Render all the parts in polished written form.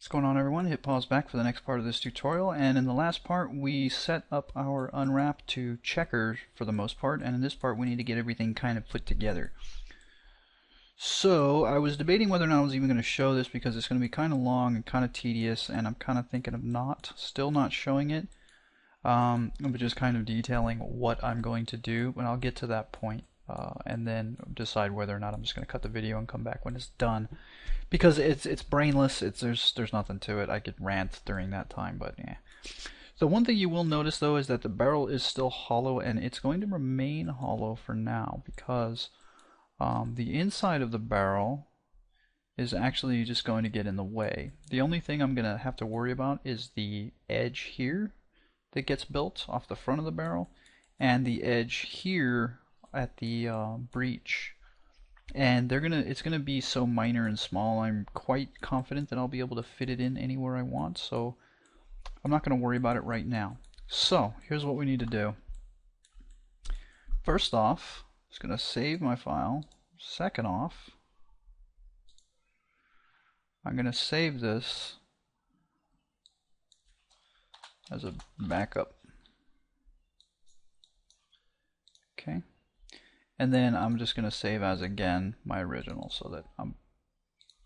What's going on, everyone? Hit pause back for the next part of this tutorial, and in the last part we set up our unwrap to checker for the most part, and in this part we need to get everything kind of put together. So I was debating whether or not I was even going to show this because it's going to be kind of long and kind of tedious, and I'm kind of thinking of still not showing it, but just kind of detailing what I'm going to do, and I'll get to that point. And then decide whether or not I'm just going to cut the video and come back when it's done, because it's brainless. There's nothing to it. I could rant during that time, but yeah. The one thing you will notice though is that the barrel is still hollow, and it's going to remain hollow for now because the inside of the barrel is actually just going to get in the way. The only thing I'm going to have to worry about is the edge here that gets built off the front of the barrel, and the edge here at the breech, and it's gonna be so minor and small. I'm quite confident that I'll be able to fit it in anywhere I want, so I'm not gonna worry about it right now. So here's what we need to do. First off, I'm just gonna save my file. Second off, I'm gonna save this as a backup. Okay. And then I'm just going to save as again my original, so that I'm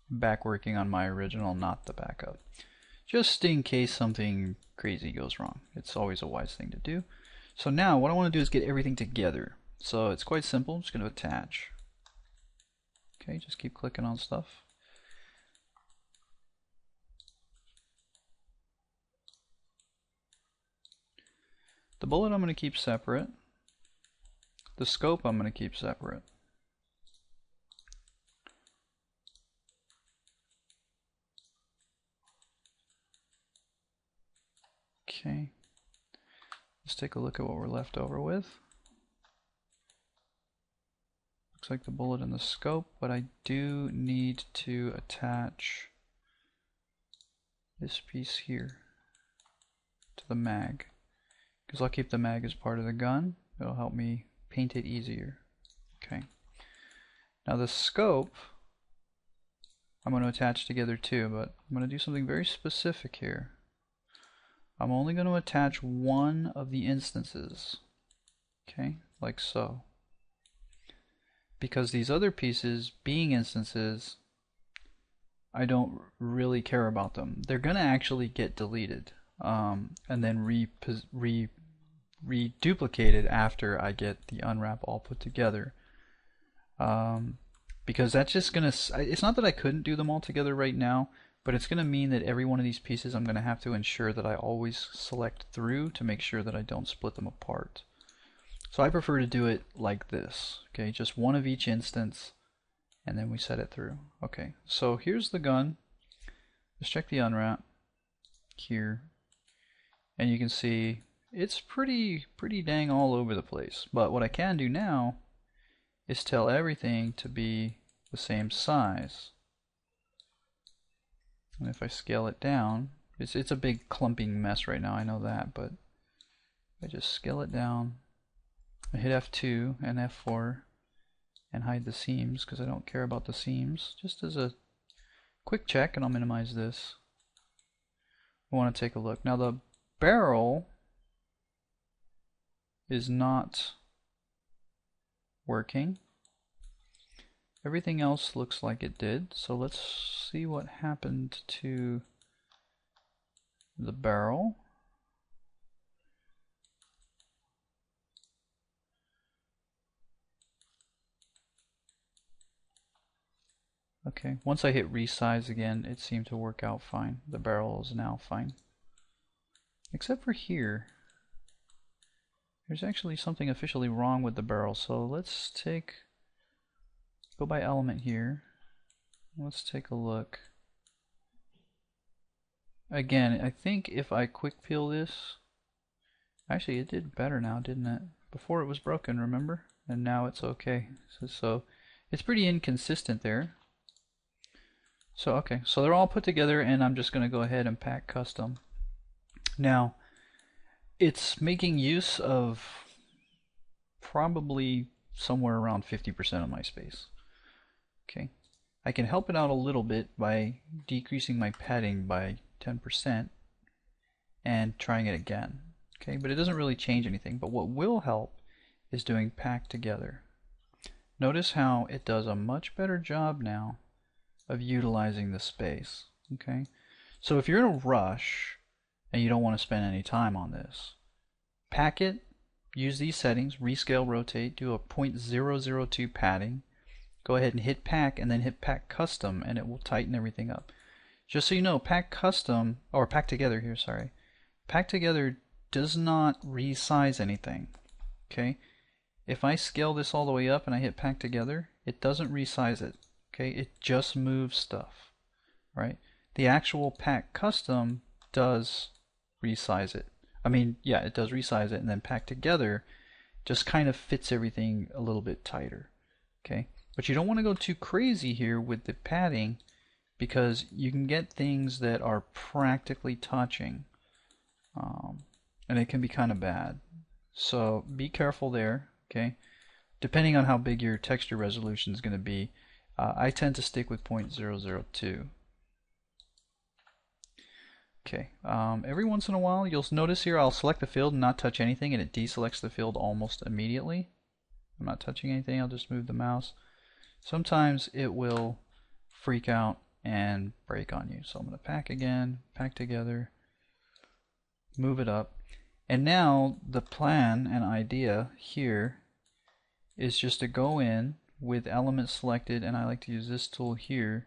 back working on my original, not the backup. Just in case something crazy goes wrong. It's always a wise thing to do. So now what I want to do is get everything together. So it's quite simple. I'm just going to attach. Okay, just keep clicking on stuff. The bullet I'm going to keep separate. The scope I'm going to keep separate. Okay. Let's take a look at what we're left over with. Looks like the bullet and the scope, but I do need to attach this piece here to the mag, because I'll keep the mag as part of the gun. It'll help me paint it easier. Okay. Now the scope I'm going to attach together too, but I'm going to do something very specific here. I'm only going to attach one of the instances. Okay, like so. Because these other pieces, being instances, I don't really care about them. They're going to actually get deleted and then reduplicated after I get the unwrap all put together, because that's just gonna, it's not that I couldn't do them all together right now, but it's gonna mean that every one of these pieces I'm gonna have to ensure that I always select through to make sure that I don't split them apart. So I prefer to do it like this. Okay, just one of each instance, and then we set it through. Okay, so here's the gun. Let's check the unwrap here, and you can see it's pretty dang all over the place. But what I can do now is tell everything to be the same size. And if I scale it down, it's a big clumping mess right now, I know that, but I just scale it down. I hit F2 and F4 and hide the seams because I don't care about the seams. Just as a quick check, and I'll minimize this. I want to take a look. Now the barrel is not working. Everything else looks like it did, so let's see what happened to the barrel. Okay, once I hit resize again, it seemed to work out fine. The barrel is now fine. Except for here. There's actually something officially wrong with the barrel, so let's go by element here. Let's take a look. Again, I think if I quick peel this, actually it did better now, didn't it? Before it was broken, remember? And now it's okay. So it's pretty inconsistent there. So okay, so they're all put together, and I'm just going to go ahead and pack custom. Now, it's making use of probably somewhere around 50% of my space. Okay, I can help it out a little bit by decreasing my padding by 10% and trying it again. Okay, but it doesn't really change anything. But what will help is doing pack together. Notice how it does a much better job now of utilizing the space. Okay, so if you're in a rush and you don't want to spend any time on this, pack it, use these settings, rescale, rotate, do a 0.002 padding, go ahead and hit pack and then hit pack custom and it will tighten everything up. Just so you know, pack custom, or pack together here, sorry. Pack together does not resize anything. Okay, if I scale this all the way up and I hit pack together, it doesn't resize it. Okay, it just moves stuff, right? The actual pack custom does resize it. I mean, yeah, it does resize it, and then pack together just kind of fits everything a little bit tighter. Okay, but you don't want to go too crazy here with the padding because you can get things that are practically touching, and it can be kind of bad. So be careful there. Okay, depending on how big your texture resolution is going to be, I tend to stick with 0.002. Okay, every once in a while you'll notice here I'll select the field and not touch anything, and it deselects the field almost immediately. I'm not touching anything, I'll just move the mouse. Sometimes it will freak out and break on you. So I'm going to pack again, pack together, move it up. And now the plan and idea here is just to go in with elements selected, and I like to use this tool here,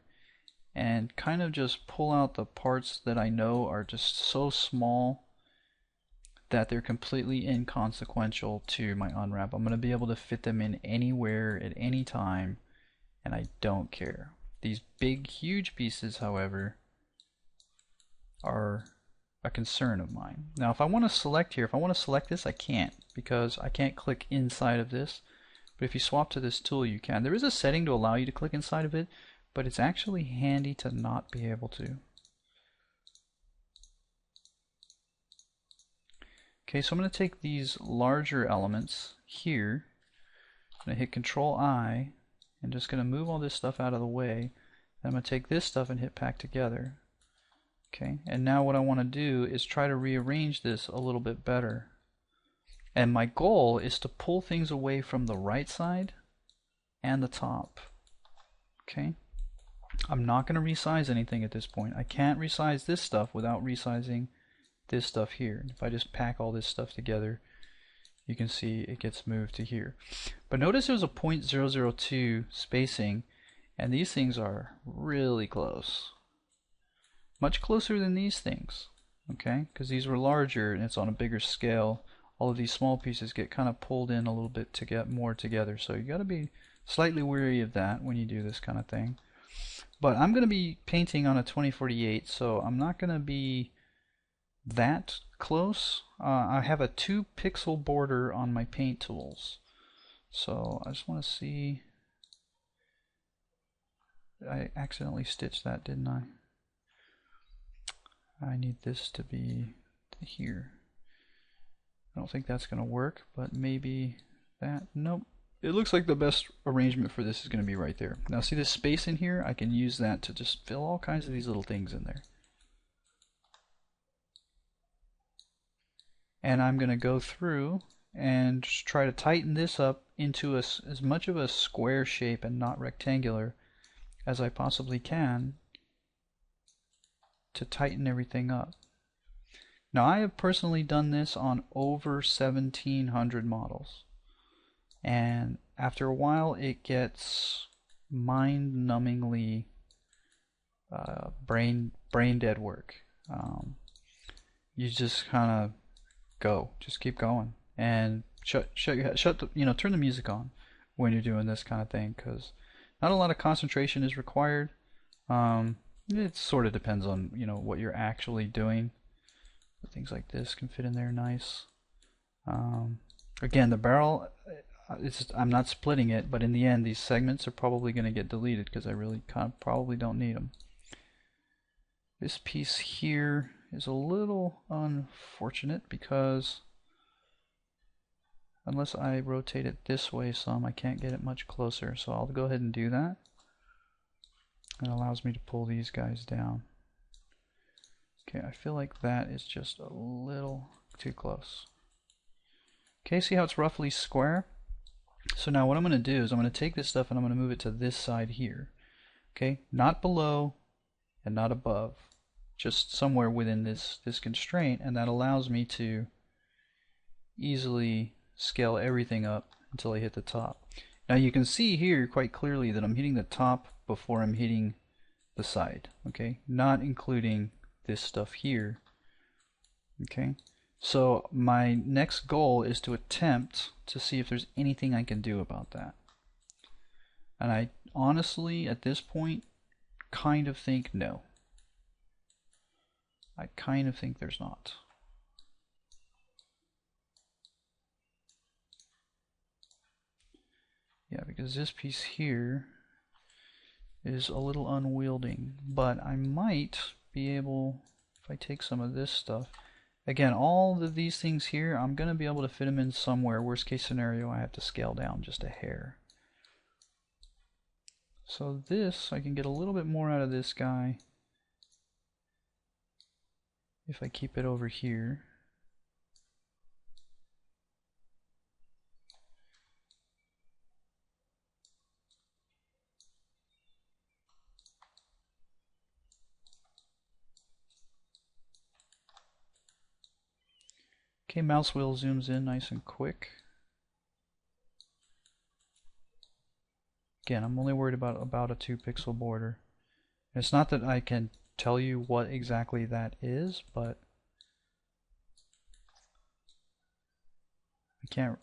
and kind of just pull out the parts that I know are just so small that they're completely inconsequential to my unwrap. I'm going to be able to fit them in anywhere at any time, and I don't care. These big, huge pieces, however, are a concern of mine. Now, if I want to select here, if I want to select this, I can't, because I can't click inside of this. But if you swap to this tool, you can. There is a setting to allow you to click inside of it, but it's actually handy to not be able to. Okay, so I'm going to take these larger elements here. I'm going to hit Control I, and just going to move all this stuff out of the way. Then I'm going to take this stuff and hit pack together. Okay, and now what I want to do is try to rearrange this a little bit better. And my goal is to pull things away from the right side and the top. Okay, I'm not going to resize anything at this point. I can't resize this stuff without resizing this stuff here. If I just pack all this stuff together, you can see it gets moved to here. But notice there's a 0.002 spacing, and these things are really close. Much closer than these things, okay? Because these were larger and it's on a bigger scale. All of these small pieces get kind of pulled in a little bit to get more together. So you got to be slightly wary of that when you do this kind of thing. But I'm going to be painting on a 2048, so I'm not going to be that close. I have a 2 pixel border on my paint tools. So I just want to see. I accidentally stitched that, didn't I? I need this to be here. I don't think that's going to work, but maybe that. Nope. It looks like the best arrangement for this is going to be right there. Now see this space in here? I can use that to just fill all kinds of these little things in there. And I'm going to go through and just try to tighten this up into as much of a square shape and not rectangular as I possibly can to tighten everything up. Now I have personally done this on over 1700 models, and after a while it gets mind-numbingly brain dead work. You just kind of go, just keep going, and turn the music on when you're doing this kind of thing, because not a lot of concentration is required. It sort of depends on what you're actually doing. But things like this can fit in there nice. Again, the barrel, I'm not splitting it, but in the end these segments are probably going to get deleted because I really probably don't need them. This piece here is a little unfortunate because unless I rotate it this way some, I can't get it much closer, so I'll go ahead and do that. It allows me to pull these guys down. Okay, I feel like that is just a little too close. Okay, see how it's roughly square? So now what I'm going to do is I'm going to take this stuff and I'm going to move it to this side here. Okay, not below and not above, just somewhere within this constraint, and that allows me to easily scale everything up until I hit the top. Now you can see here quite clearly that I'm hitting the top before I'm hitting the side, okay? Not including this stuff here, okay? So my next goal is to attempt to see if there's anything I can do about that. And I honestly, at this point, kind of think no. I kind of think there's not. Yeah, because this piece here is a little unwieldy, but I might be able, if I take some of this stuff, again, all of these things here, I'm going to be able to fit them in somewhere. Worst case scenario, I have to scale down just a hair. So this, I can get a little bit more out of this guy if I keep it over here. Okay, mouse wheel zooms in nice and quick. Again, I'm only worried about a 2-pixel border. And it's not that I can tell you what exactly that is, but I can't.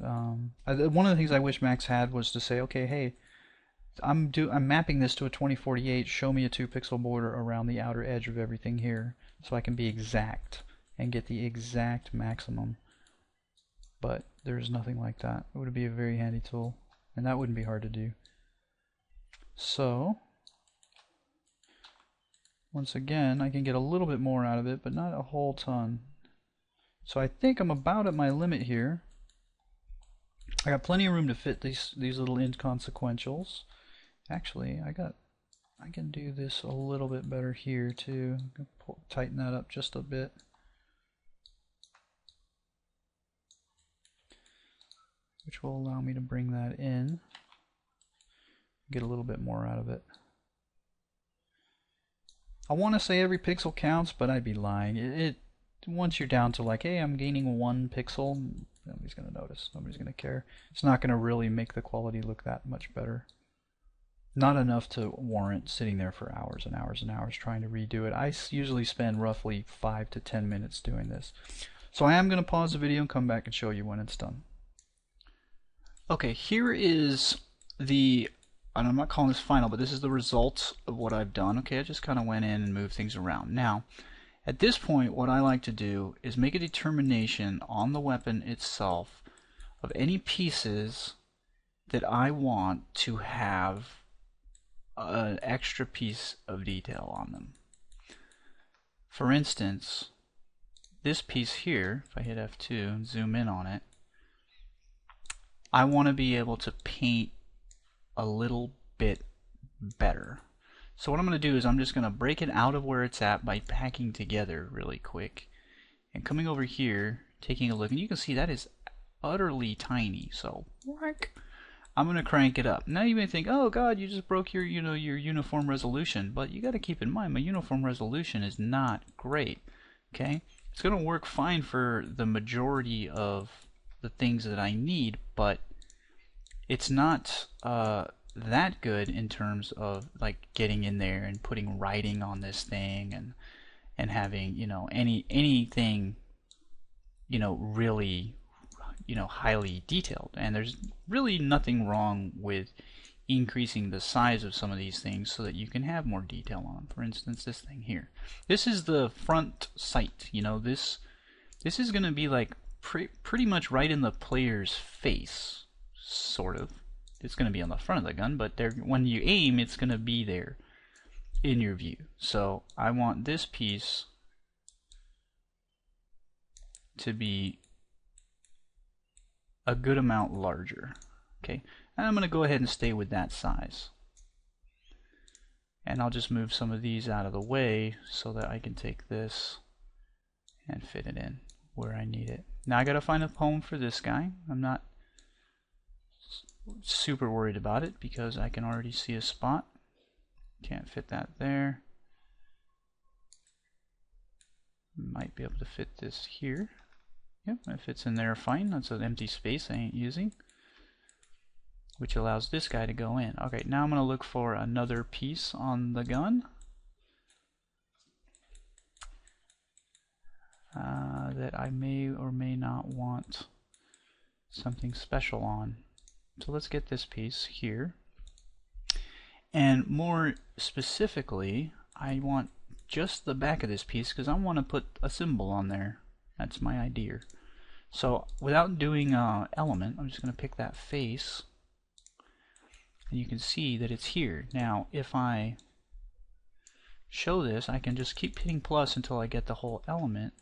One of the things I wish Max had was to say, okay, hey, I'm mapping this to a 2048. Show me a 2-pixel border around the outer edge of everything here, so I can be exact and get the exact maximum. But there's nothing like that. It would be a very handy tool, and that wouldn't be hard to do. So once again, I can get a little bit more out of it, but not a whole ton. So I think I'm about at my limit here. I got plenty of room to fit these little inconsequentials. Actually, I can do this a little bit better here too. Tighten that up just a bit. Which will allow me to bring that in. Get a little bit more out of it. I want to say every pixel counts, but I'd be lying. Once you're down to like, hey, I'm gaining 1 pixel, nobody's going to notice. Nobody's going to care. It's not going to really make the quality look that much better. Not enough to warrant sitting there for hours and hours and hours trying to redo it. I usually spend roughly 5 to 10 minutes doing this. So I am going to pause the video and come back and show you when it's done. Okay, here is the, and I'm not calling this final, but this is the result of what I've done. Okay, I just kind of went in and moved things around. Now, at this point, what I like to do is make a determination on the weapon itself of any pieces that I want to have an extra piece of detail on them. For instance, this piece here, if I hit F2 and zoom in on it, I want to be able to paint a little bit better. So what I'm going to do is I'm just going to break it out of where it's at by packing together really quick and coming over here, taking a look, and you can see that is utterly tiny. So I'm going to crank it up. Now you may think, oh God, you just broke your your uniform resolution, but you got to keep in mind my uniform resolution is not great. Okay, it's going to work fine for the majority of the things that I need, but it's not that good in terms of like getting in there and putting writing on this thing and having anything really highly detailed. And there's really nothing wrong with increasing the size of some of these things so that you can have more detail on them. For instance, this thing here. This is the front sight. This is going to be like pretty much right in the player's face, sort of. It's going to be on the front of the gun, but when you aim, it's going to be there in your view. So I want this piece to be a good amount larger. Okay, and I'm going to go ahead and stay with that size. And I'll just move some of these out of the way so that I can take this and fit it in where I need it. Now I gotta find a home for this guy. I'm not super worried about it because I can already see a spot. Can't fit that there. Might be able to fit this here. Yep, it fits in there fine. That's an empty space I ain't using, which allows this guy to go in. Okay, now I'm going to look for another piece on the gun that I may or may not want something special on. So let's get this piece here. And more specifically, I want just the back of this piece because I want to put a symbol on there. That's my idea. So without doing element, I'm just going to pick that face. And you can see that it's here. Now, if I show this, I can just keep hitting plus until I get the whole element.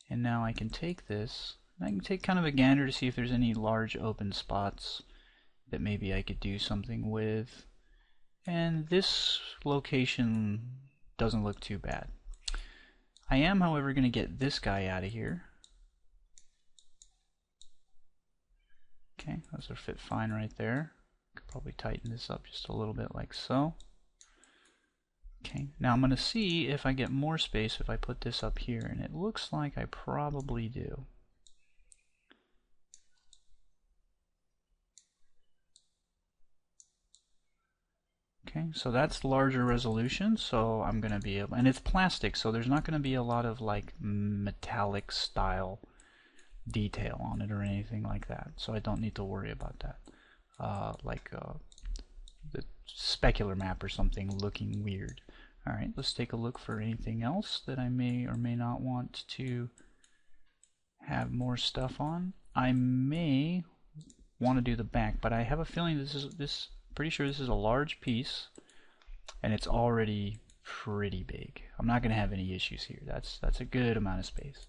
And now I can take this, and I can take kind of a gander to see if there's any large open spots that maybe I could do something with. And this location doesn't look too bad. I am, however, going to get this guy out of here. Okay, those will fit fine right there. Could probably tighten this up just a little bit like so. Okay, now I'm going to see if I get more space if I put this up here, and it looks like I probably do. Okay, so that's larger resolution, so I'm going to be able, and it's plastic, so there's not going to be a lot of like metallic style detail on it or anything like that, so I don't need to worry about that. The specular map or something looking weird. Alright, let's take a look for anything else that I may or may not want to have more stuff on. I may want to do the back, but I have a feeling pretty sure this is a large piece and it's already pretty big. I'm not going to have any issues here. That's a good amount of space.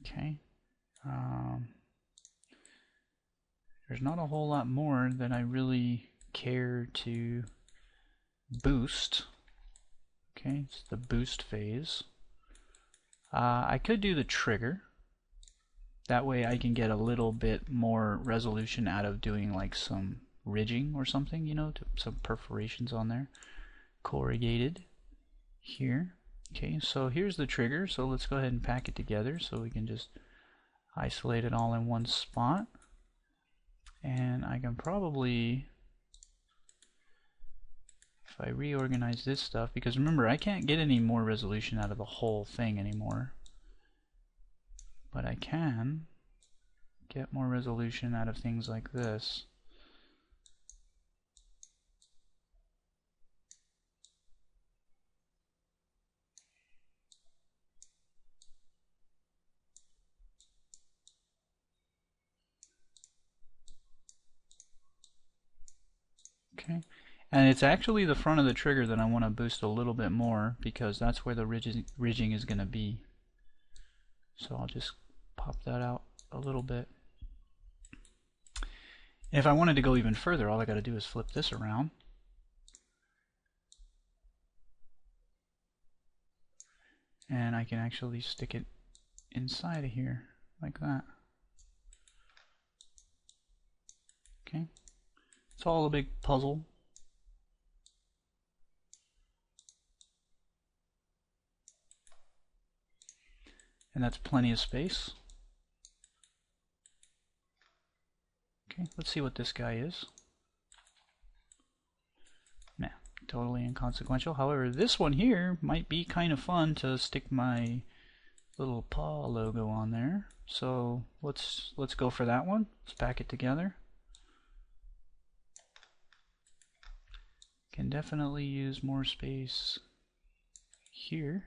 Okay. There's not a whole lot more that I really care to boost. Okay, it's the boost phase. I could do the trigger. That way I can get a little bit more resolution out of doing like some ridging or something, you know, some perforations on there. Corrugated here. Okay, so here's the trigger, so let's go ahead and pack it together so we can just isolate it all in one spot. And I can probably, if I reorganize this stuff, because remember I can't get any more resolution out of the whole thing anymore, but I can get more resolution out of things like this. Okay, and it's actually the front of the trigger that I want to boost a little bit more because that's where the ridging is going to be. So I'll just pop that out a little bit. If I wanted to go even further, all I got to do is flip this around. And I can actually stick it inside of here like that. Okay. It's all a big puzzle. And that's plenty of space. Okay, let's see what this guy is. Nah, totally inconsequential. However, this one here might be kind of fun to stick my little paw logo on there. So let's go for that one. Let's pack it together. Can definitely use more space here.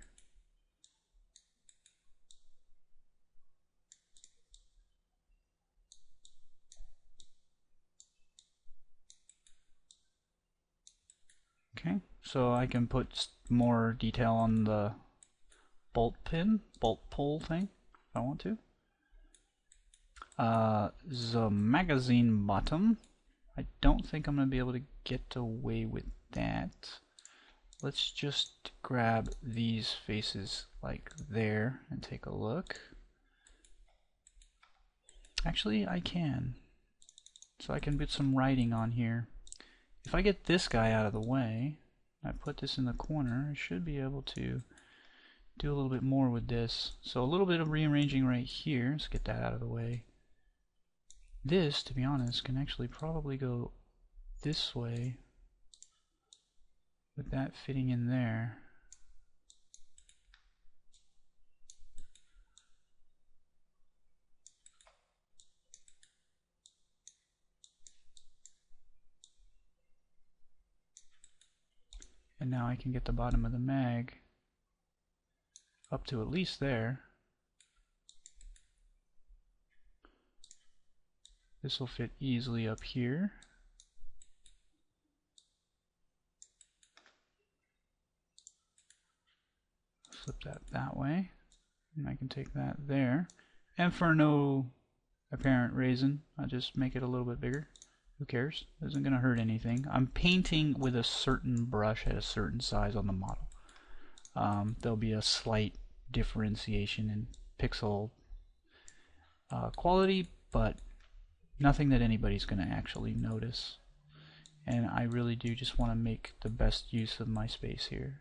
Okay, so I can put more detail on the bolt pull thing if I want to. The magazine bottom, I don't think I'm going to be able to get away with that. Let's just grab these faces like there and take a look. Actually, I can. So I can put some writing on here. If I get this guy out of the way, I put this in the corner, I should be able to do a little bit more with this. So a little bit of rearranging right here. Let's get that out of the way. This, to be honest, can actually probably go this way with that fitting in there. And now I can get the bottom of the mag up to at least there. This will fit easily up here. Flip that way, and I can take that there. And for no apparent reason, I'll just make it a little bit bigger. Who cares? Isn't going to hurt anything. I'm painting with a certain brush at a certain size on the model. There'll be a slight differentiation in pixel quality, but nothing that anybody's going to actually notice. And I really do just want to make the best use of my space here.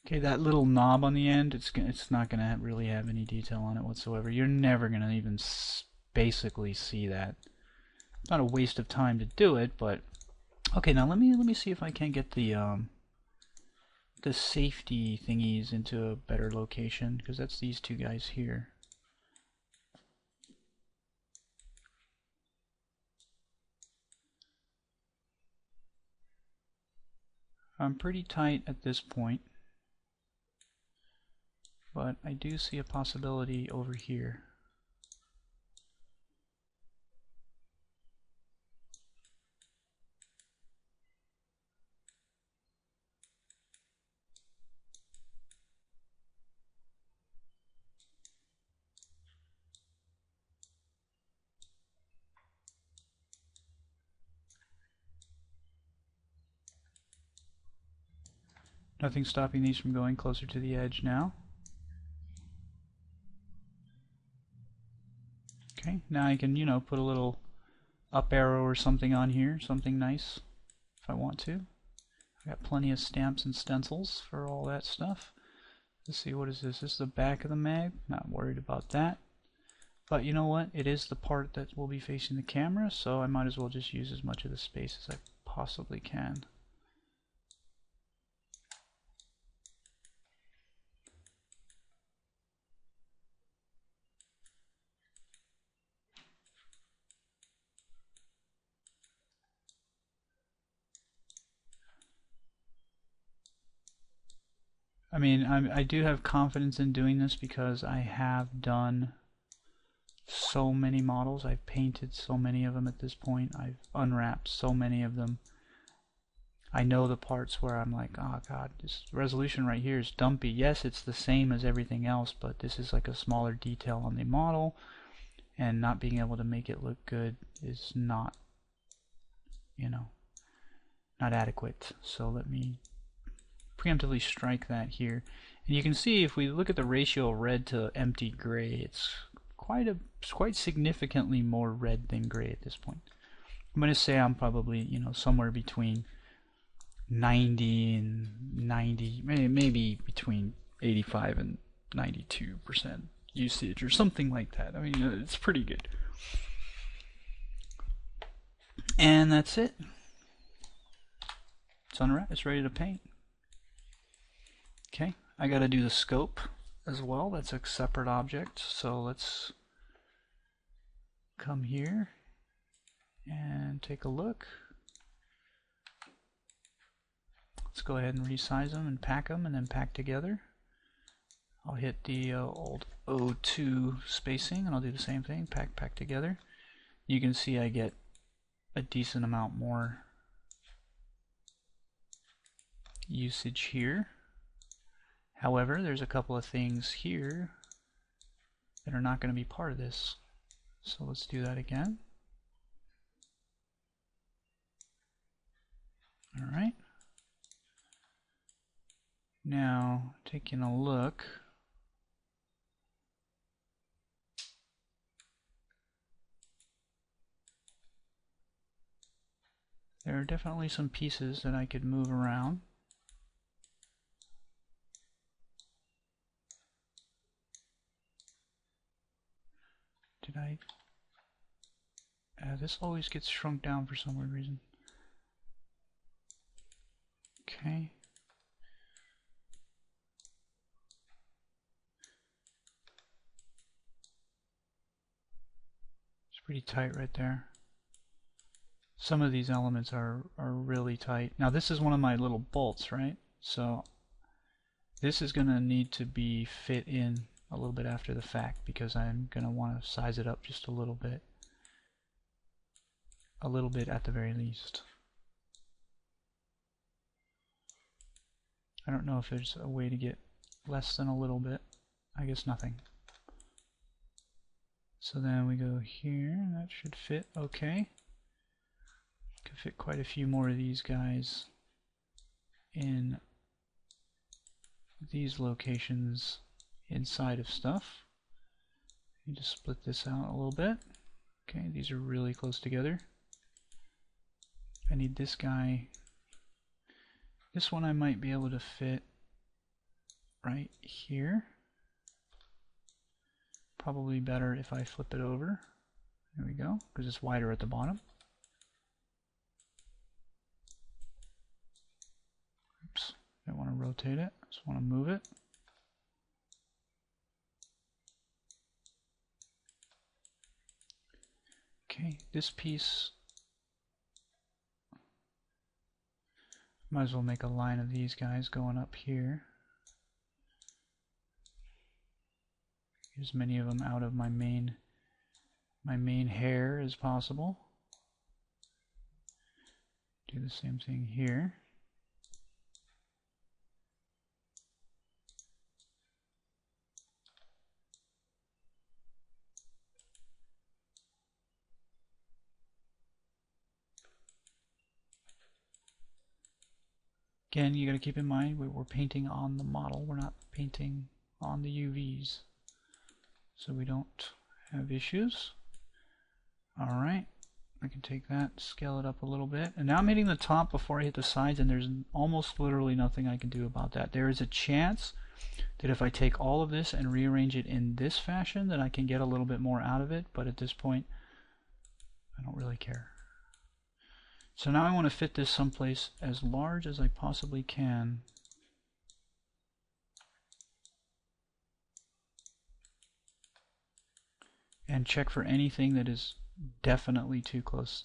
Okay, that little knob on the end, it's not going to really have any detail on it whatsoever. You're never going to even basically see that. It's not a waste of time to do it, but okay. Now let me see if I can get the safety thingies into a better location, because that's these two guys here. I'm pretty tight at this point. But I do see a possibility over here. Nothing stopping these from going closer to the edge now. Okay, now I can, put a little up arrow or something on here, something nice, if I want to. I got plenty of stamps and stencils for all that stuff. Let's see, what is this? This is the back of the mag. Not worried about that. But you know what? It is the part that will be facing the camera, so I might as well just use as much of the space as I possibly can. I mean, I do have confidence in doing this because I have done so many models. I've painted so many of them at this point. I've unwrapped so many of them. I know the parts where I'm like, oh god, this resolution right here is dumpy. Yes, it's the same as everything else, but this is like a smaller detail on the model, and not being able to make it look good is not, not adequate. So let me preemptively strike that here. And you can see if we look at the ratio of red to empty gray, it's quite significantly more red than gray at this point. I'm going to say I'm probably, somewhere between 90 and 90, maybe between 85 and 92% usage or something like that. I mean, it's pretty good. And that's it. It's unwrapped. It's ready to paint. Okay, I got to do the scope as well. That's a separate object. So let's come here and take a look. Let's go ahead and resize them and pack them and then pack together. I'll hit the old O2 spacing and I'll do the same thing, pack together. You can see I get a decent amount more usage here. However, there's a couple of things here that are not going to be part of this. So let's do that again. Alright. Now, taking a look. There are definitely some pieces that I could move around. Did I? This always gets shrunk down for some weird reason. Okay. It's pretty tight right there. Some of these elements are really tight. Now this is one of my little bolts, right? So this is going to need to be fit in a little bit after the fact because I'm going to want to size it up just a little bit. A little bit at the very least. I don't know if there's a way to get less than a little bit. I guess nothing. So then we go here, that should fit okay. Could fit quite a few more of these guys in these locations inside of stuff. You just split this out a little bit. Okay, these are really close together. I need this guy. This one I might be able to fit right here. Probably better if I flip it over. There we go, because it's wider at the bottom. Oops, I want to rotate it, just want to move it. Okay, this piece, might as well make a line of these guys going up here. Get as many of them out of my main hair as possible. Do the same thing here. Again, you got to keep in mind we're painting on the model. We're not painting on the UVs, so we don't have issues. All right, I can take that, scale it up a little bit, and now I'm hitting the top before I hit the sides, and there's almost literally nothing I can do about that. There is a chance that if I take all of this and rearrange it in this fashion, that I can get a little bit more out of it, but at this point, I don't really care. So now I want to fit this someplace as large as I possibly can. And check for anything that is definitely too close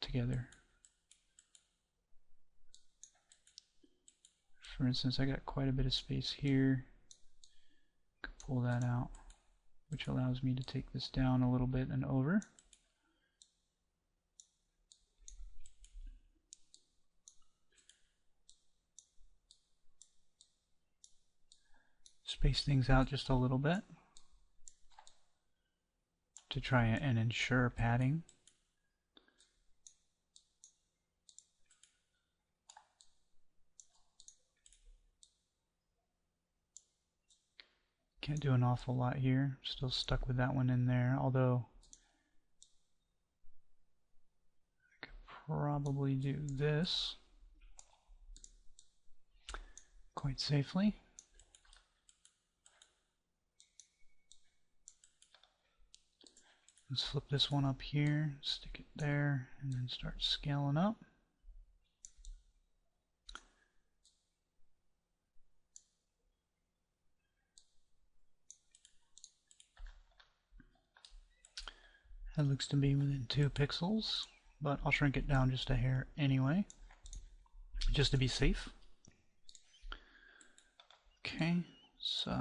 together. For instance, I got quite a bit of space here. I can pull that out, which allows me to take this down a little bit and over. Space things out just a little bit to try and ensure padding. Can't do an awful lot here. Still stuck with that one in there, although I could probably do this quite safely. Let's flip this one up here, stick it there, and then start scaling up. That looks to be within 2 pixels, but I'll shrink it down just a hair anyway, just to be safe. Okay, So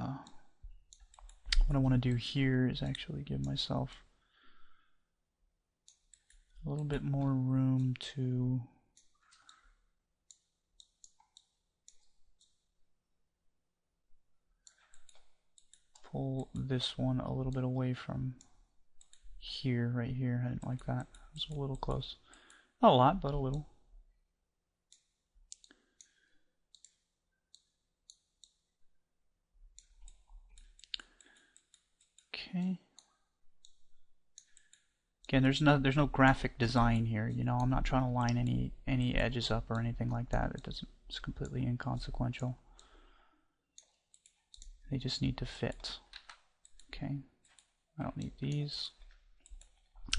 what I want to do here is actually give myself a little bit more room to pull this one a little bit away from here, right here. I didn't like that. It was a little close. Not a lot, but a little. Okay. Again, there's no graphic design here. You know, I'm not trying to line any edges up or anything like that. It's completely inconsequential. They just need to fit. Okay. I don't need these.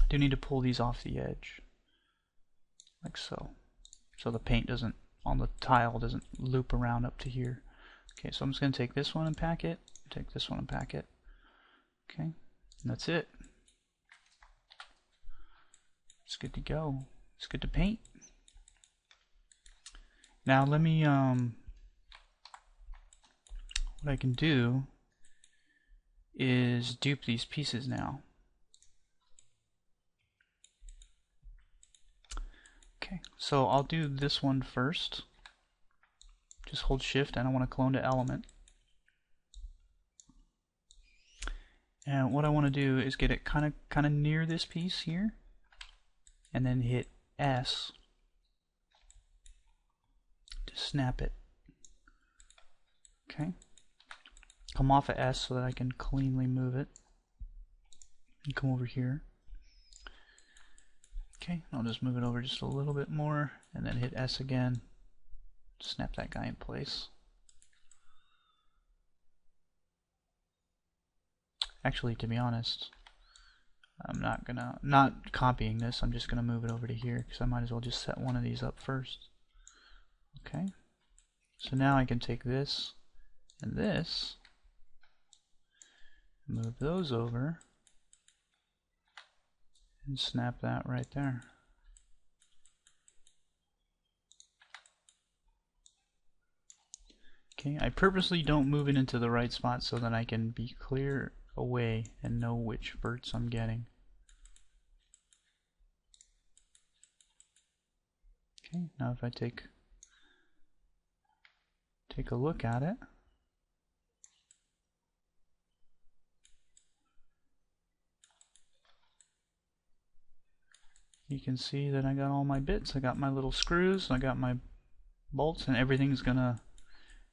I do need to pull these off the edge, like so. So the paint doesn't, on the tile, doesn't loop around up to here. Okay, so I'm just going to take this one and pack it. Take this one and pack it. Okay, and that's it. It's good to go. It's good to paint. Now let me, what I can do is dupe these pieces now. Okay, so I'll do this one first. Just hold shift and I want to clone to element. And what I want to do is get it kind of near this piece here, and then hit S to snap it. Okay. Come off of S so that I can cleanly move it. And come over here. Okay, I'll just move it over just a little bit more, and then hit S again. Snap that guy in place. Actually, to be honest, I'm not copying this, I'm just gonna move it over to here because I might as well just set one of these up first. Okay, so now I can take this and this, move those over, and snap that right there. Okay, I purposely don't move it into the right spot so that I can be clear away and know which verts I'm getting. Okay, now if I take a look at it, you can see that I got all my bits. I got my little screws, I got my bolts, and everything's gonna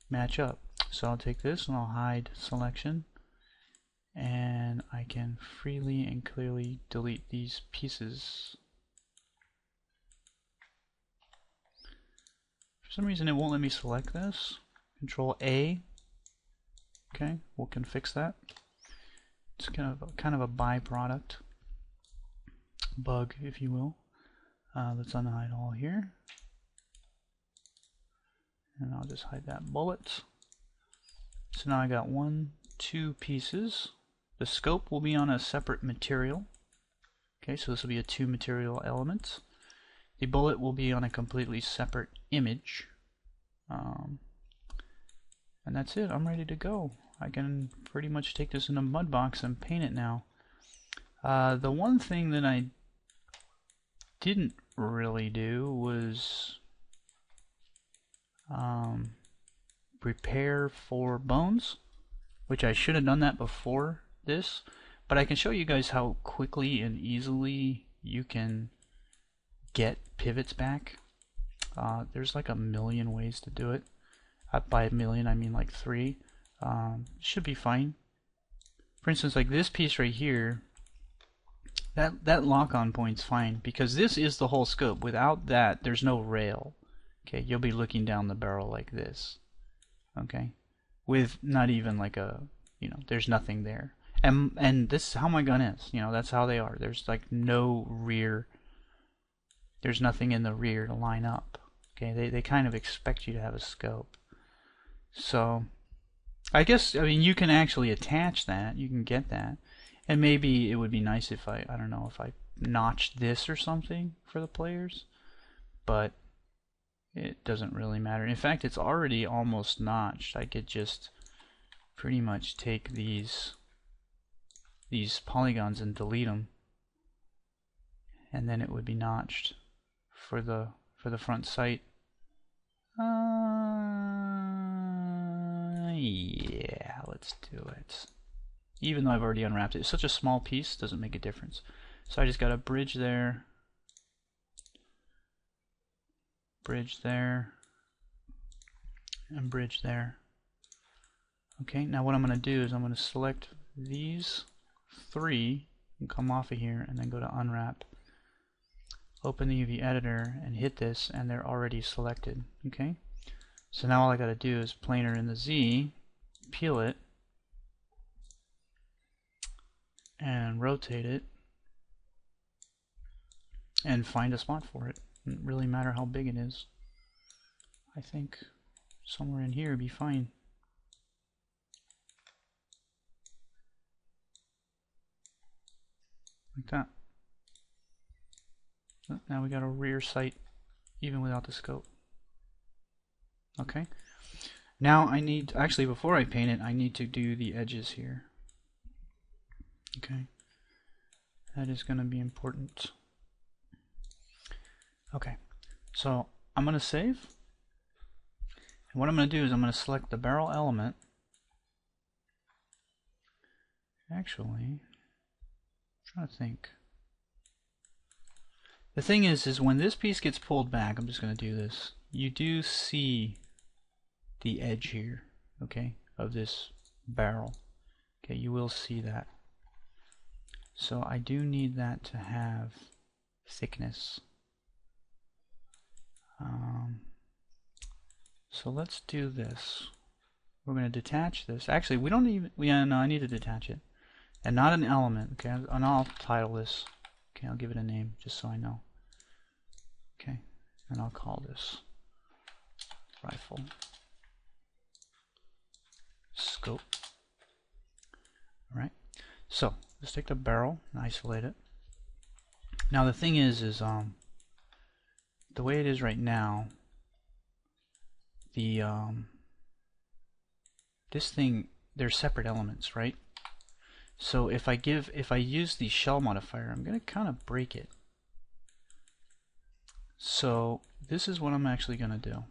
match up. So I'll take this and I'll hide selection, and I can freely and clearly delete these pieces. For some reason it won't let me select this. Control A. Okay, we can fix that. It's kind of a byproduct, bug if you will. Let's unhide all here, and I'll just hide that bullet. So now I got 1, 2 pieces. The scope will be on a separate material. Okay, so this will be a 2 material element. The bullet will be on a completely separate image. And that's it. I'm ready to go. I can pretty much take this in a mud box and paint it now. The one thing that I didn't really do was prepare for bones, which I should have done that before this, but I can show you guys how quickly and easily you can get pivots back. There's like a million ways to do it. By a million I mean like 3. Should be fine. For instance, like this piece right here, that lock-on point's fine because this is the whole scope. Without that, there's no rail. Okay, you'll be looking down the barrel like this. Okay, with not even like a, you know, there's nothing there. And this is how my gun is. You know, that's how they are. There's like no rear. There's nothing in the rear to line up. Okay, they kind of expect you to have a scope. So I guess, I mean, you can actually attach that. You can get that. And maybe it would be nice if I don't know, if I notched this or something for the players. But it doesn't really matter. In fact, it's already almost notched. I could just pretty much take these polygons and delete them, and then it would be notched for the front sight. Yeah, let's do it. Even though I've already unwrapped it, it's such a small piece, doesn't make a difference. So I just got a bridge there, and bridge there. Okay, now what I'm going to do is I'm going to select these three and come off of here and then go to unwrap. Open the UV editor and hit this, and they're already selected. Okay, so now all I got to do is planar in the Z, peel it, and rotate it, and find a spot for it. Doesn't really matter how big it is. I think somewhere in here would be fine. Like that. Now we got a rear sight even without the scope. Okay. Now I need, actually before I paint it, I need to do the edges here. Okay. That is going to be important. Okay. So I'm going to save. And what I'm going to do is I'm going to select the barrel element. Actually, I'm trying to think. The thing is when this piece gets pulled back, I'm just going to do this. You do see the edge here, okay, of this barrel. Okay, you will see that. So I do need that to have thickness. So let's do this. We're going to detach this. Actually, we don't even, no, I need to detach it. And not an element, okay, and I'll title this. Okay, I'll give it a name just so I know. Okay, and I'll call this rifle scope. Alright, so let's take the barrel and isolate it. Now the thing is the way it is right now, the this thing, they're separate elements, right? So if I use the shell modifier, I'm going to kind of break it. So this is what I'm actually going to do.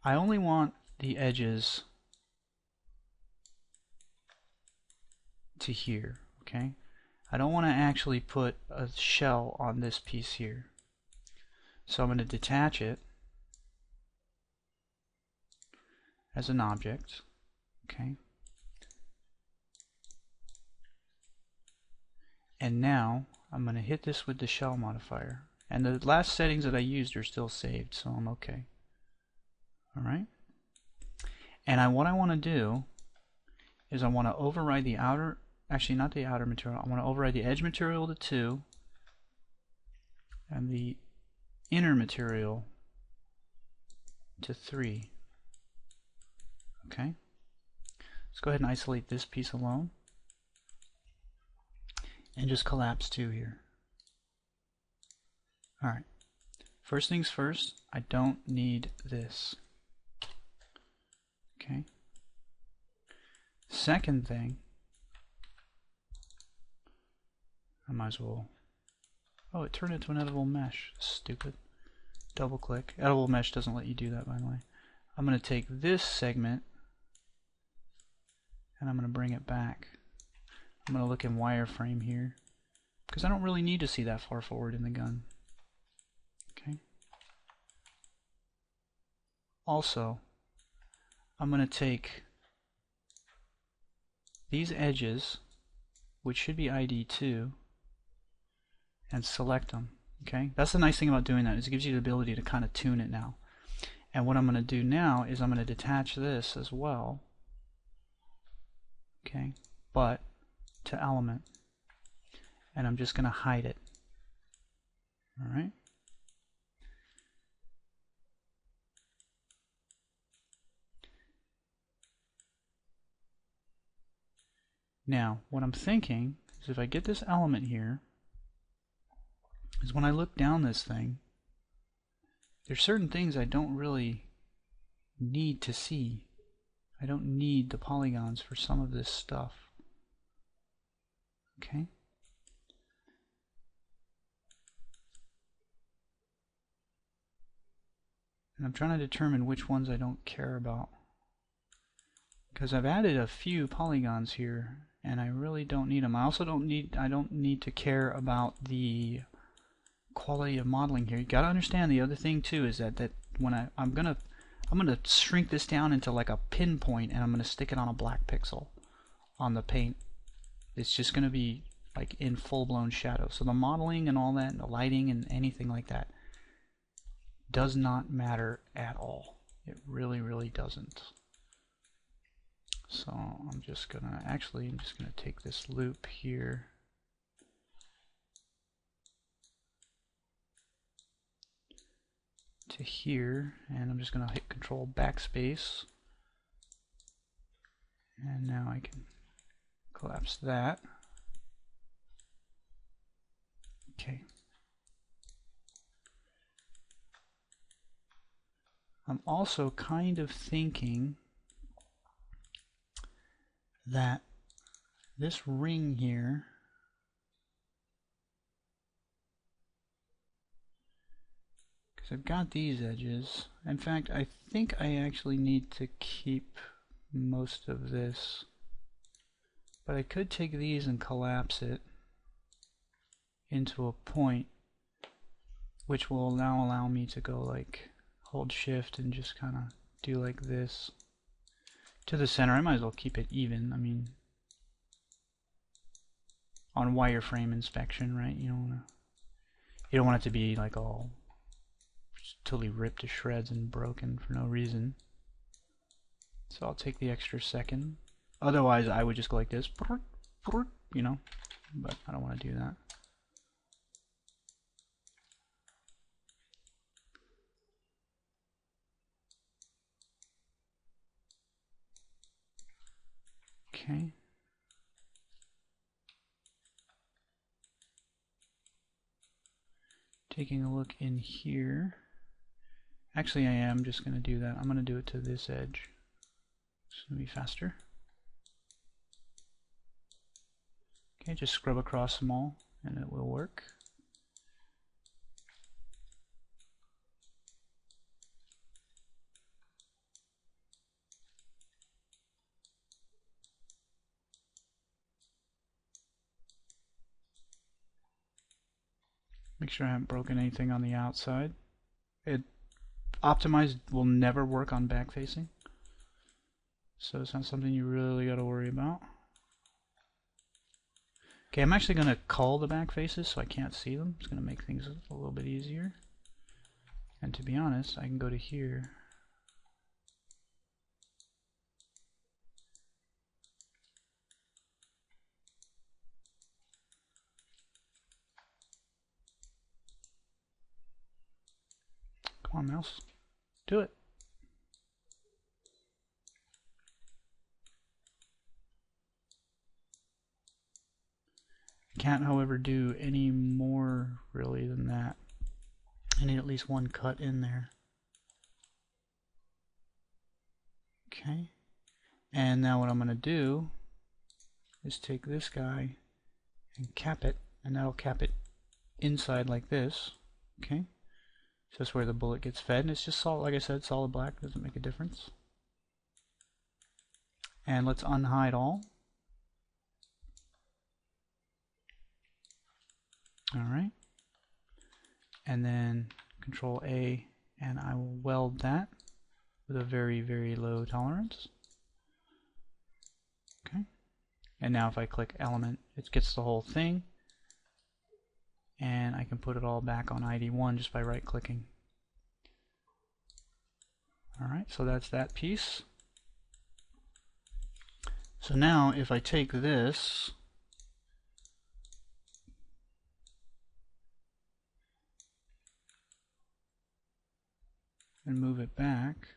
I only want the edges to here, okay? I don't want to actually put a shell on this piece here. So I'm going to detach it as an object, okay? And now I'm going to hit this with the shell modifier. And the last settings that I used are still saved, so I'm okay. Alright? And what I want to do is I want to override the outer, actually not the outer material, I want to override the edge material to 2 and the inner material to 3. Okay? Let's go ahead and isolate this piece alone. And just collapse 2 here. Alright. First things first, I don't need this. Okay. Second thing, I might as well, oh, it turned into an editable mesh. Stupid. Double click. Editable mesh doesn't let you do that, by the way. I'm going to take this segment and I'm going to bring it back. I'm going to look in wireframe here because I don't really need to see that far forward in the gun. Okay. Also, I'm going to take these edges, which should be ID 2, and select them. Okay. That's the nice thing about doing that, is it gives you the ability to kind of tune it now. And what I'm going to do now is I'm going to detach this as well. Okay. But to element, and I'm just going to hide it. Alright. Now, what I'm thinking is if I get this element here, is when I look down this thing, there's certain things I don't really need to see. I don't need the polygons for some of this stuff. Okay. And I'm trying to determine which ones I don't care about. Because I've added a few polygons here, and I really don't need them. I also don't need to care about the quality of modeling here. You got to understand the other thing too is that when I'm gonna shrink this down into like a pinpoint, and I'm gonna stick it on a black pixel on the paint. It's just gonna be like in full-blown shadow. So the modeling and all that, and the lighting and anything like that, does not matter at all. It really, really doesn't. So I'm just gonna take this loop here. To here, and I'm just gonna hit Control Backspace. And now I can collapse that. Okay. I'm also kind of thinking that this ring here because I've got these edges. In fact, I think I actually need to keep most of this, but I could take these and collapse it into a point, which will now allow me to go like hold shift and just kind of do like this to the center. I might as well keep it even. I mean, on wireframe inspection, right? You don't want it to be like all totally ripped to shreds and broken for no reason. So I'll take the extra second. Otherwise, I would just go like this, you know, but I don't want to do that. Okay. Taking a look in here. Actually, I am just going to do that. I'm going to do it to this edge. It's going to be faster. Okay, just scrub across them all and it will work. Make sure I haven't broken anything on the outside. Optimized will never work on back facing, so it's not something you really got to worry about. Okay, I'm actually going to cull the back faces so I can't see them. It's going to make things a little bit easier. And to be honest, I can go to here. Come on, mouse. Do it. Can't, however, do any more really than that. I need at least one cut in there. Okay. And now what I'm going to do is take this guy and cap it, and that'll cap it inside like this. Okay. So that's where the bullet gets fed, and it's just solid, like I said, solid black, doesn't make a difference. And let's unhide all. Alright. And then Control A, and I will weld that with a very, very low tolerance. Okay. And now if I click element, it gets the whole thing. And I can put it all back on ID1 just by right clicking. Alright, so that's that piece. So now if I take this and move it back,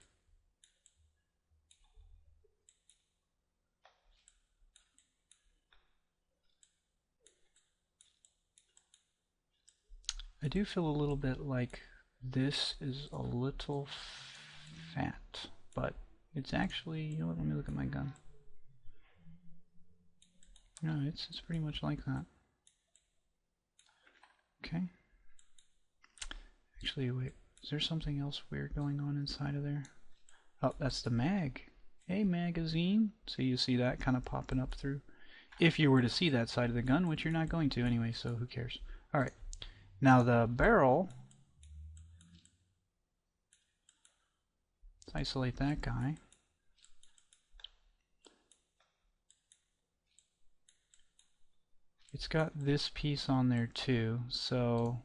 I do feel a little bit like this is a little fat, but It's actually, you know what, let me look at my gun. No, it's pretty much like that. Okay. Actually, wait, is there something else weird going on inside of there? Oh, that's the mag. Hey, magazine. So you see that kind of popping up through. If you were to see that side of the gun, which you're not going to anyway, so who cares? Alright. Now the barrel. Let's isolate that guy. It's got this piece on there too, so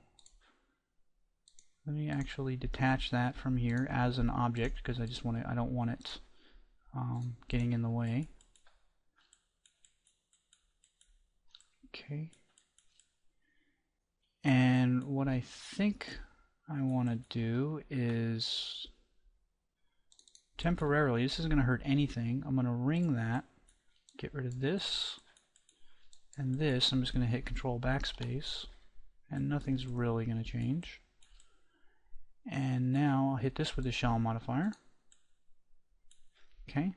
let me actually detach that from here as an object because I don't want it getting in the way. Okay. And what I think I want to do is temporarily, this isn't going to hurt anything, I'm going to ring that, get rid of this and this. I'm just going to hit Control Backspace and nothing's really going to change. And now I'll hit this with the shell modifier. Okay.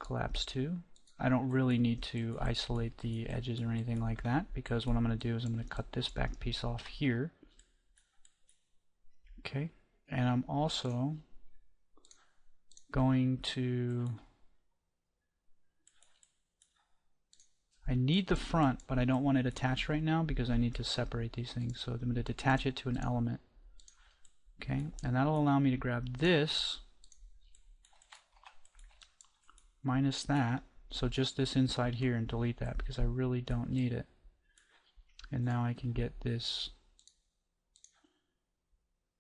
Collapse 2. I don't really need to isolate the edges or anything like that because what I'm going to do is I'm going to cut this back piece off here. Okay. And I'm also going to, I need the front, but I don't want it attached right now because I need to separate these things. So I'm going to detach it to an element. Okay, and that'll allow me to grab this minus that, so just this inside here, and delete that because I really don't need it. And now I can get this.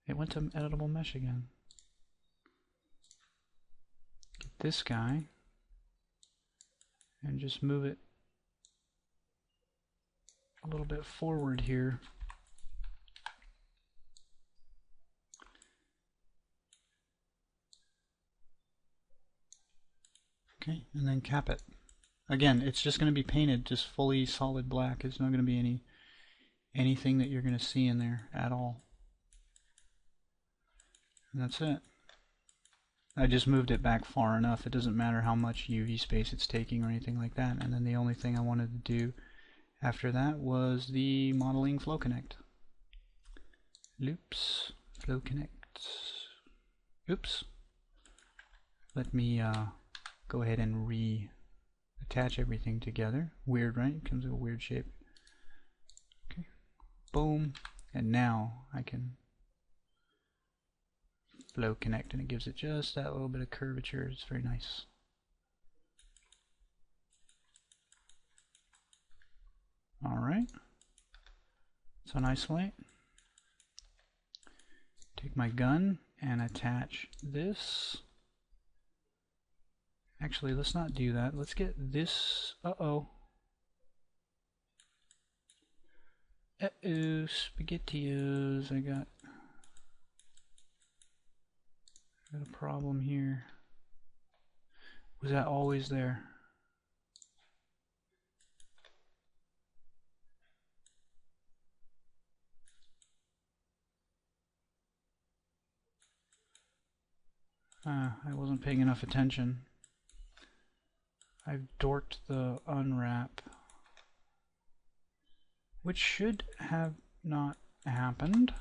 It went to editable mesh again. Get this guy and just move it a little bit forward here. Okay, and then cap it. Again, it's just going to be painted just fully solid black. There's not going to be anything that you're going to see in there at all. And that's it. I just moved it back far enough. It doesn't matter how much UV space it's taking or anything like that. And then the only thing I wanted to do after that was the modeling flow connect. Loops, flow connect. Oops. Let me go ahead and attach everything together. Weird, right? It comes in a weird shape. Okay. Boom. And now I can flow connect and it gives it just that little bit of curvature. It's very nice. Alright. So isolate. Take my gun and attach this. Actually, let's not do that. Let's get this. Uh-oh. Uh-oh, SpaghettiOs. I got a problem here. Was that always there? I wasn't paying enough attention. I've dorked the unwrap, which should have not happened.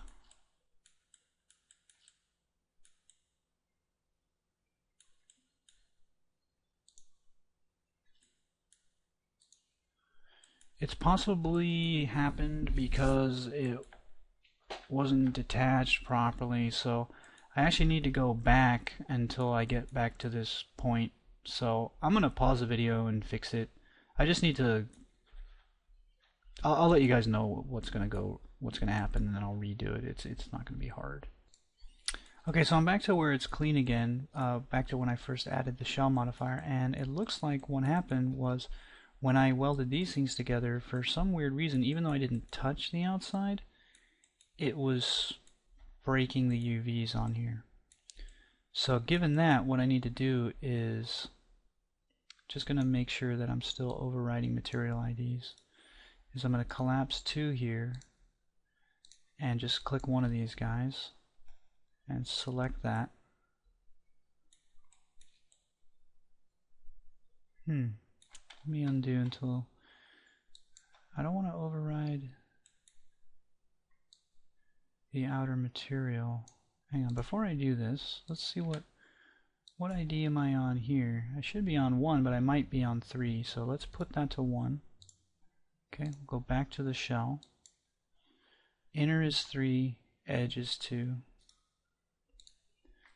It's possibly happened because it wasn't detached properly, so I actually need to go back until I get back to this point. So I'm gonna pause the video and fix it. I just need to. I'll let you guys know what's gonna happen, and then I'll redo it. It's not gonna be hard. Okay, so I'm back to where it's clean again. Back to when I first added the shell modifier, and it looks like what happened was when I welded these things together, for some weird reason, even though I didn't touch the outside, it was breaking the UVs on here. So given that, what I need to do is just going to make sure that I'm still overriding material IDs. Is I'm going to collapse 2 here and just click one of these guys and select that. Let me undo until I don't want to override the outer material. Hang on, before I do this, let's see what ID am I on here. I should be on 1, but I might be on 3, so let's put that to 1. Okay, we'll go back to the shell. Inner is 3, edge is 2.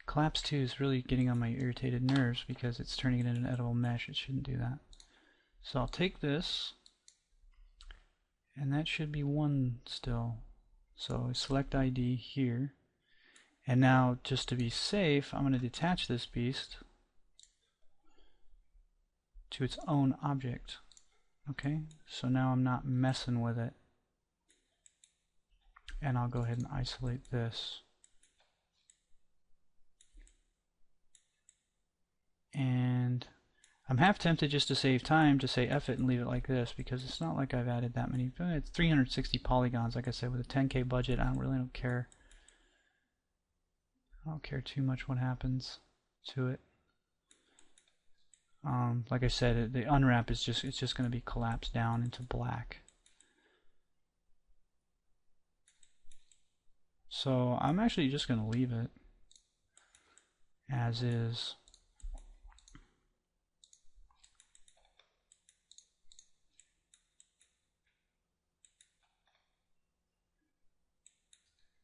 Collapse 2 is really getting on my irritated nerves because it's turning it into an editable mesh. It shouldn't do that. So I'll take this, and that should be 1 still. So I select ID here. And now, just to be safe, I'm going to detach this beast to its own object. Okay, so now I'm not messing with it. And I'll go ahead and isolate this. And I'm half tempted just to save time to say F it and leave it like this, because it's not like I've added that many. It's 360 polygons, like I said, with a 10K budget. I really don't care. I don't care too much what happens to it. Like I said, the unwrap is just going to be collapsed down into black. So I'm actually just going to leave it as is.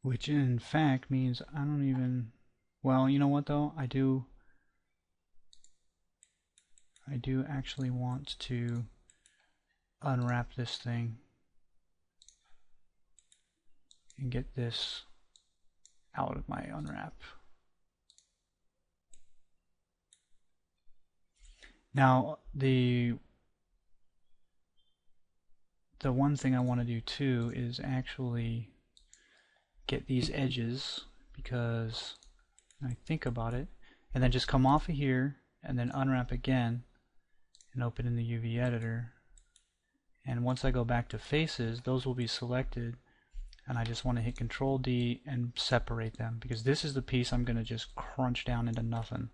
Which in fact means I don't even, well, you know what though? I do actually want to unwrap this thing and get this out of my unwrap. Now the one thing I want to do too is actually get these edges, because I think about it, and then just come off of here and then unwrap again and open in the UV editor. And once I go back to faces, those will be selected, and I just want to hit Control D and separate them, because this is the piece I'm going to just crunch down into nothing.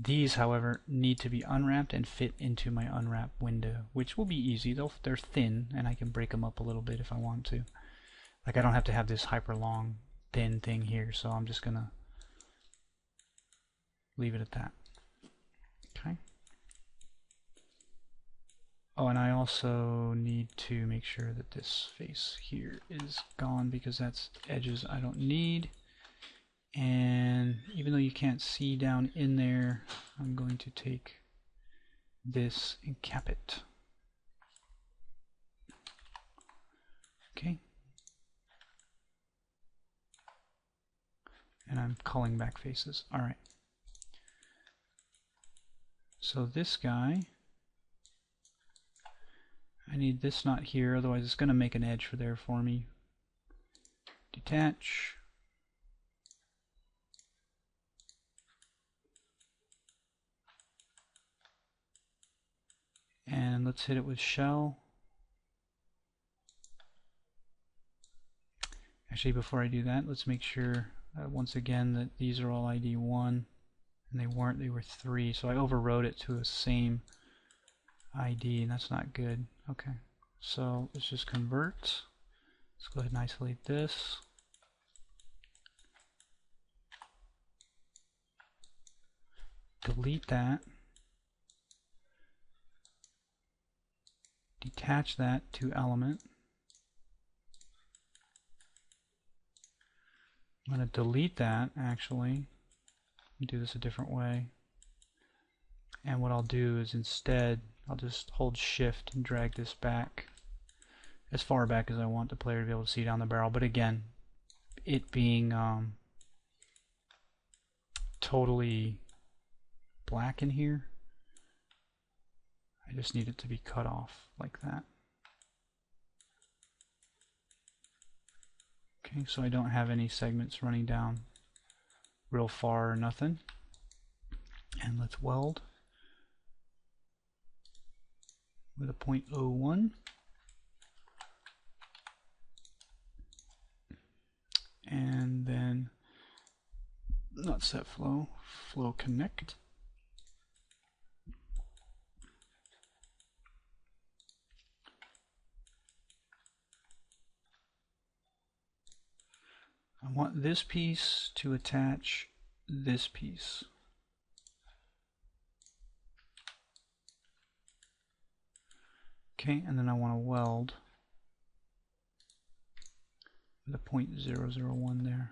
These, however, need to be unwrapped and fit into my unwrap window, which will be easy. They're thin, and I can break them up a little bit if I want to. Like, I don't have to have this hyper long thin thing here, so I'm just gonna leave it at that. Okay. Oh, and I also need to make sure that this face here is gone, because that's edges I don't need. And even though you can't see down in there, I'm going to take this and cap it. Okay. And I'm culling back faces. Alright. So this guy, I need this not here, otherwise it's going to make an edge for there for me. Detach. And let's hit it with shell. Actually, before I do that, let's make sure once again that these are all ID 1, and they weren't, they were 3, so I overrode it to a same ID, and that's not good. Okay, so let's just convert. Let's go ahead and isolate this. Delete that. Detach that to element. I'm going to delete that, actually. Do this a different way. And what I'll do is instead, I'll just hold shift and drag this back as far back as I want the player to be able to see down the barrel. But again, it being totally black in here, I just need it to be cut off like that. Okay, so I don't have any segments running down real far or nothing. And let's weld with a 0.01. And then not set flow, flow connect. I want this piece to attach this piece. Okay, and then I want to weld the 0.001 there.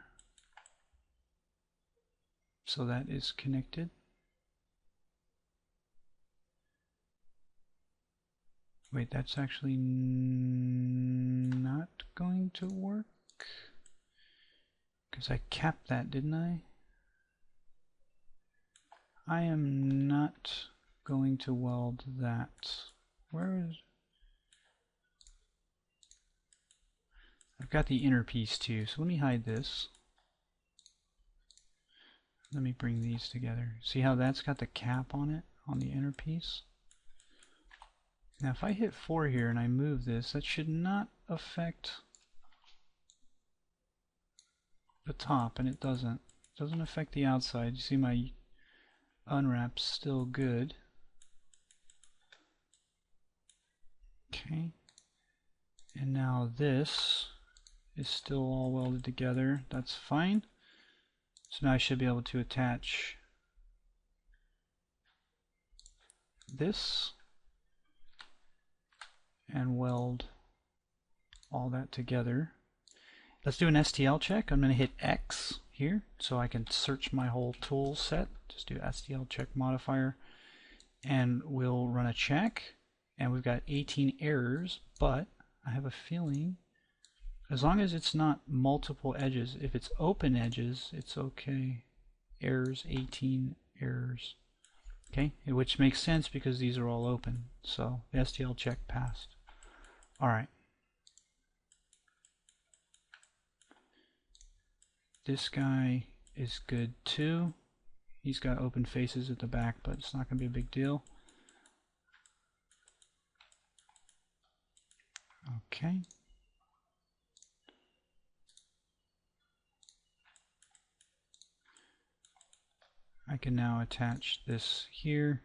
So that is connected. Wait, that's actually not going to work. Because I capped that, didn't I? I am not going to weld that. Where is... I've got the inner piece too, so let me hide this. Let me bring these together. See how that's got the cap on it, on the inner piece? Now if I hit 4 here and I move this, that should not affect the top, and it doesn't. It doesn't affect the outside. You see my unwrap's still good. Okay. And now this is still all welded together. That's fine. So now I should be able to attach this and weld all that together. Let's do an STL check. I'm going to hit X here so I can search my whole tool set. Just do STL check modifier and we'll run a check, and we've got 18 errors, but I have a feeling as long as it's not multiple edges, if it's open edges, it's okay. Errors, 18 errors. Okay, which makes sense because these are all open. So the STL check passed. Alright. This guy is good too. He's got open faces at the back, but it's not going to be a big deal. Okay. I can now attach this here.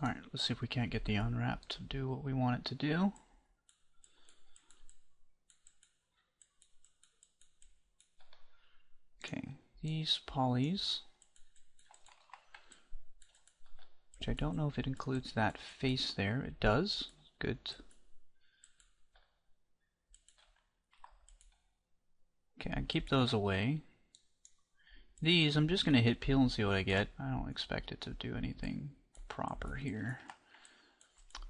Alright, let's see if we can't get the unwrap to do what we want it to do. Okay, these polys, which I don't know if it includes that face there. It does. Good. Okay, I keep those away. These, I'm just going to hit peel and see what I get. I don't expect it to do anything proper here.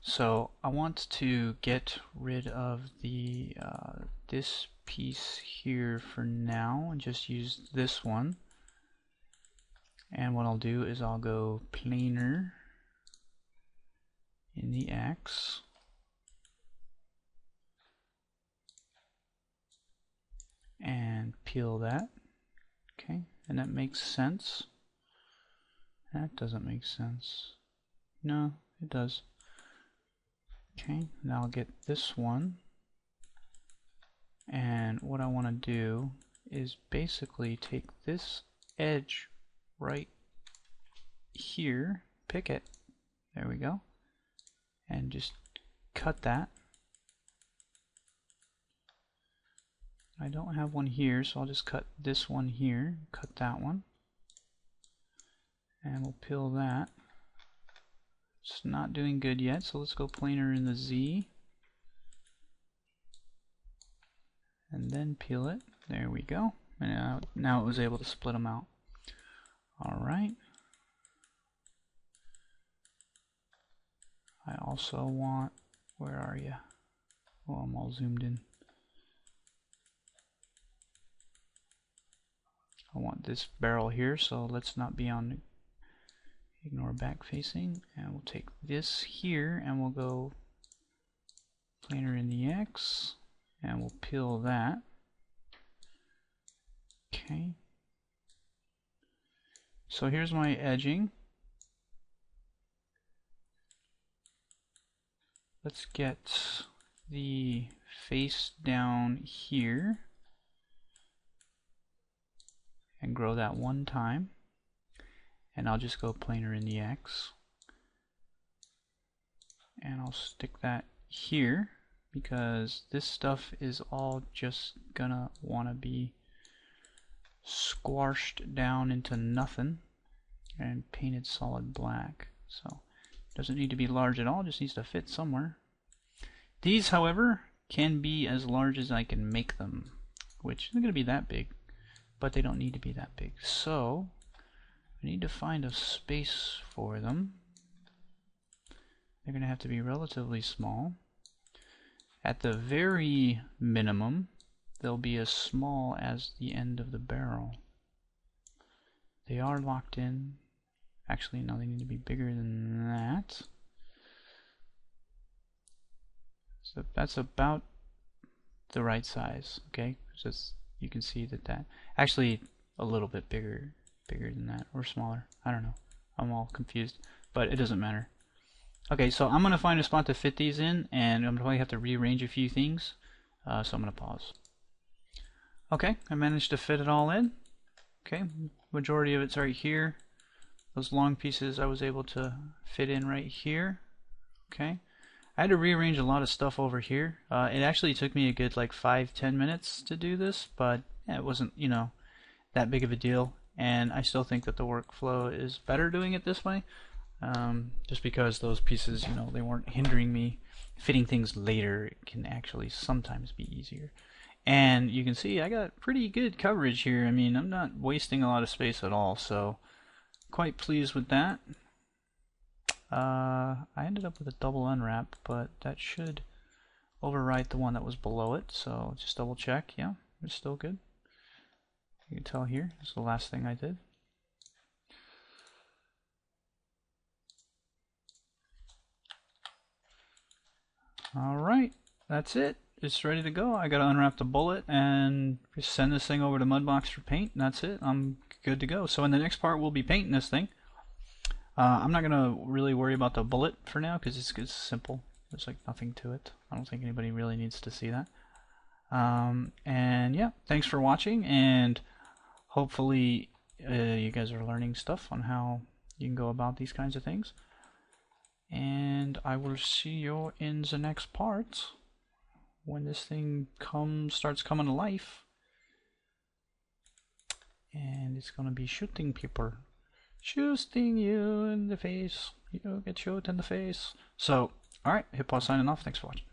So I want to get rid of the this piece here for now and just use this one. And what I'll do is I'll go planar in the X. And peel that. Okay, and that makes sense. That doesn't make sense. No, it does. Okay, now I'll get this one. And what I want to do is basically take this edge right here, pick it, there we go, and just cut that. I don't have one here, so I'll just cut this one here, cut that one, and we'll peel that. It's not doing good yet, so let's go planar in the Z, and then peel it. There we go. And now it was able to split them out. Alright. I also want, where are you? Oh, I'm all zoomed in. I want this barrel here, so let's not be on, ignore back facing, and we'll take this here and we'll go planar in the X, and we'll peel that. Okay. So here's my edging. Let's get the face down here and grow that one time, and I'll just go planar in the X. and I'll stick that here because this stuff is all just gonna want to be squashed down into nothing and painted solid black. So it doesn't need to be large at all, just needs to fit somewhere. These, however, can be as large as I can make them, which isn't going to be that big, but they don't need to be that big. So I need to find a space for them. They're going to have to be relatively small. At the very minimum, they'll be as small as the end of the barrel. They are locked in. Actually, no, they need to be bigger than that. So that's about the right size, okay? So you can see that actually a little bit bigger than that, or smaller. I don't know. I'm all confused, but it doesn't matter. Okay, so I'm gonna find a spot to fit these in, and I'm probably have to rearrange a few things. So I'm gonna pause. Okay, I managed to fit it all in. Okay, majority of it's right here. Those long pieces I was able to fit in right here. Okay. I had to rearrange a lot of stuff over here. It actually took me a good like 5-10 minutes to do this, but yeah, it wasn't, you know, that big of a deal. And I still think that the workflow is better doing it this way, just because those pieces, you know, they weren't hindering me. Fitting things later can actually sometimes be easier. And you can see I got pretty good coverage here. I mean, I'm not wasting a lot of space at all, so quite pleased with that. I ended up with a double unwrap, but that should overwrite the one that was below it, so just double check. Yeah, it's still good. You can tell here, this is the last thing I did. Alright, that's it. It's ready to go. I gotta unwrap the bullet and just send this thing over to Mudbox for paint, and that's it. I'm good to go. So in the next part, we'll be painting this thing. I'm not gonna really worry about the bullet for now because it's simple. There's like nothing to it. I don't think anybody really needs to see that. And yeah, thanks for watching, and hopefully you guys are learning stuff on how you can go about these kinds of things. And I will see you in the next part when this thing starts coming to life, and it's gonna be shooting people. Shooting you in the face. You get shot in the face. So, alright, Hip signing off. Thanks for watching.